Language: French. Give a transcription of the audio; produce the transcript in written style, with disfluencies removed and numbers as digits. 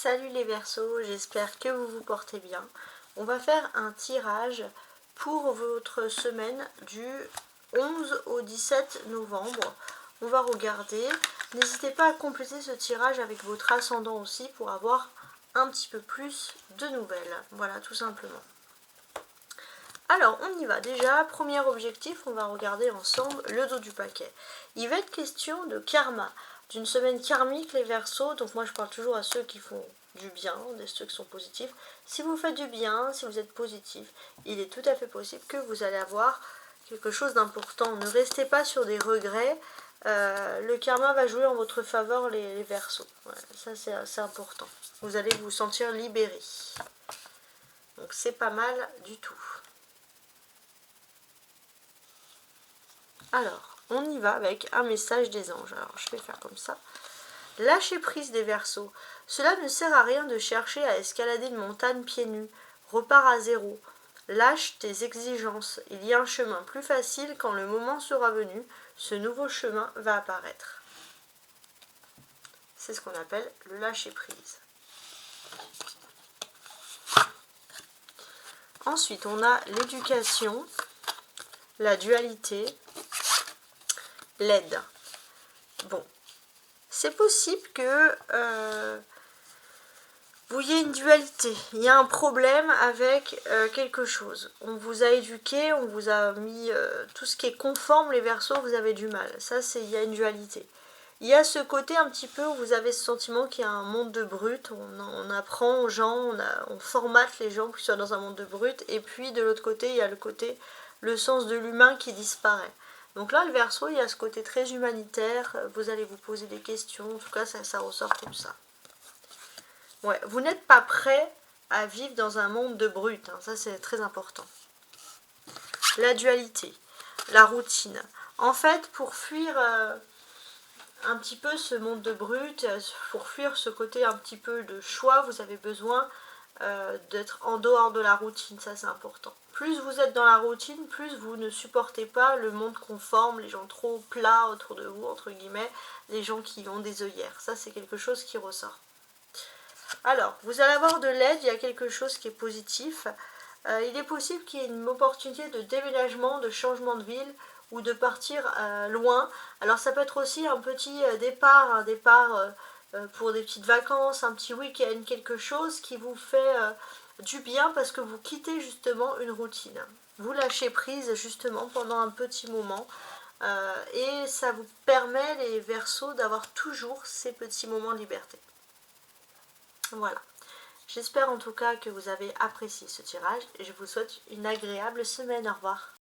Salut les Verseaux, j'espère que vous vous portez bien. On va faire un tirage pour votre semaine du 11 au 17 novembre. On va regarder. N'hésitez pas à compléter ce tirage avec votre ascendant aussi pour avoir un petit peu plus de nouvelles. Voilà, tout simplement. Alors, on y va. Déjà, premier objectif, on va regarder ensemble le dos du paquet. Il va être question de karma, d'une semaine karmique les Verseaux. Donc moi, je parle toujours à ceux qui font du bien, des ceux qui sont positifs. Si vous faites du bien, si vous êtes positif, il est tout à fait possible que vous allez avoir quelque chose d'important. Ne restez pas sur des regrets. Le karma va jouer en votre faveur les Verseaux. Ouais, ça, c'est assez important. Vous allez vous sentir libéré. Donc c'est pas mal du tout. Alors, on y va avec un message des anges. Alors, je vais faire comme ça. Lâchez prise des Verseaux. Cela ne sert à rien de chercher à escalader une montagne pieds nus. Repars à zéro. Lâche tes exigences. Il y a un chemin plus facile quand le moment sera venu. Ce nouveau chemin va apparaître. C'est ce qu'on appelle le lâcher prise. Ensuite, on a l'éducation, la dualité, l'aide. Bon, c'est possible que vous ayez une dualité. Il y a un problème avec quelque chose. On vous a éduqué, on vous a mis tout ce qui est conforme, les Verseaux, vous avez du mal. Ça, il y a une dualité. Il y a ce côté un petit peu où vous avez ce sentiment qu'il y a un monde de brut. On apprend aux gens, on formate les gens pour qu'ils soient dans un monde de brut. Et puis de l'autre côté, il y a le sens de l'humain qui disparaît. Donc là, le Verseau, il y a ce côté très humanitaire. Vous allez vous poser des questions. En tout cas, ça ressort comme ça. Ouais, vous n'êtes pas prêt à vivre dans un monde de brut. Hein, ça, c'est très important. La dualité, la routine. En fait, pour fuir un petit peu ce monde de brut, pour fuir ce côté un petit peu de choix, vous avez besoin d'être en dehors de la routine, ça c'est important. Plus vous êtes dans la routine, plus vous ne supportez pas le monde conforme, les gens trop plats autour de vous, entre guillemets, les gens qui ont des œillères. Ça c'est quelque chose qui ressort. Alors, vous allez avoir de l'aide, il y a quelque chose qui est positif. Il est possible qu'il y ait une opportunité de déménagement, de changement de ville, ou de partir loin. Alors ça peut être aussi un petit départ, un départ pour des petites vacances, un petit week-end, quelque chose qui vous fait du bien parce que vous quittez justement une routine. Vous lâchez prise justement pendant un petit moment et ça vous permet les Verseaux d'avoir toujours ces petits moments de liberté. Voilà. J'espère en tout cas que vous avez apprécié ce tirage et je vous souhaite une agréable semaine. Au revoir.